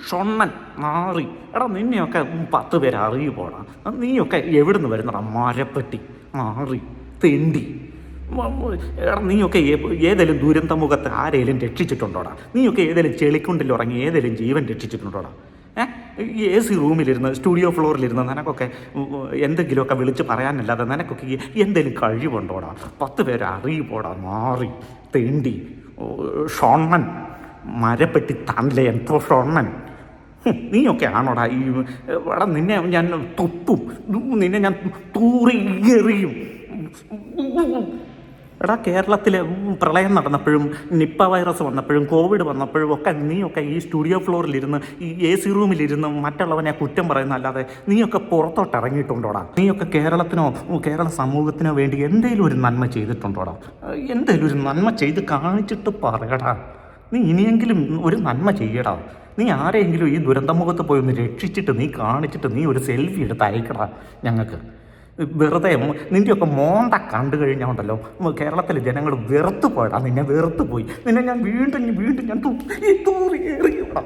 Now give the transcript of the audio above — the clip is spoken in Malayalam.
ഷൊണ്ണൻ നാറി. എടാ നിന്നെയൊക്കെ 10 പേര് അറിയുപോടാ. നീയൊക്കെ എവിടുന്ന് വരുന്നടാ മരപ്പെട്ടി നാറി തെണ്ടി. എടാ നീയൊക്കെ ഏതെങ്കിലും ദുരന്തമുഖത്ത് ആരെങ്കിലും രക്ഷിച്ചിട്ടുണ്ടോടാ? നീയൊക്കെ ഏതെങ്കിലും ചെളിക്കുണ്ടിൽ ഉറങ്ങി ഏതെങ്കിലും ജീവൻ രക്ഷിച്ചിട്ടുണ്ടോടാ? AC റൂമിലിരുന്ന് സ്റ്റുഡിയോ ഫ്ലോറിലിരുന്ന് നിനക്കൊക്കെ എന്തെങ്കിലുമൊക്കെ വിളിച്ച് പറയാനല്ലാതെ നിനക്കൊക്കെ എന്തെങ്കിലും കഴിവുണ്ടോടാ? 10 പേര് അറിയുപോടാ മാറി തെണ്ടി ഷൊണ്ണൻ മരപ്പെട്ടി തന്നില്ലേ എന്തോ ഷൊണ്ണൻ. നീയൊക്കെ ആണോടാ ഈ എടാ നിന്നെ ഞാൻ തുപ്പും, നിന്നെ ഞാൻ തൂറി എറിയും. എടാ കേരളത്തിൽ പ്രളയം നടന്നപ്പോഴും നിപ്പ വൈറസ് വന്നപ്പോഴും കോവിഡ് വന്നപ്പോഴും ഒക്കെ നീയൊക്കെ ഈ സ്റ്റുഡിയോ ഫ്ലോറിലിരുന്ന് ഈ AC റൂമിലിരുന്ന് മറ്റുള്ളവനെ കുറ്റം പറയുന്ന അല്ലാതെ നീയൊക്കെ പുറത്തോട്ട് ഇറങ്ങിയിട്ടുണ്ടോടാ? നീയൊക്കെ കേരളത്തിനോ കേരള സമൂഹത്തിനോ വേണ്ടി എന്തെങ്കിലും ഒരു നന്മ ചെയ്തിട്ടുണ്ടോടാ? എന്തെങ്കിലും ഒരു നന്മ ചെയ്ത് കാണിച്ചിട്ട് പറയടാ. നീ ഇനിയെങ്കിലും ഒരു നന്മ ചെയ്യടാ. നീ ആരെങ്കിലും ഈ ദുരന്തമുഖത്ത് പോയി ഒന്ന് രക്ഷിച്ചിട്ട് നീ കാണിച്ചിട്ട് നീ ഒരു സെൽഫി എടുത്ത് അയക്കടാ ഞങ്ങൾക്ക്. വെറുതെ നിൻ്റെയൊക്കെ മോന്ത കണ്ടു കഴിഞ്ഞാൽ ഉണ്ടല്ലോ കേരളത്തിലെ ജനങ്ങൾ വെറുത്തു പോയടാ. നിന്നെ വെറുത്തു പോയി. നിന്നെ ഞാൻ വീണ്ടും ഞാൻ തൂറി എറിയടാ.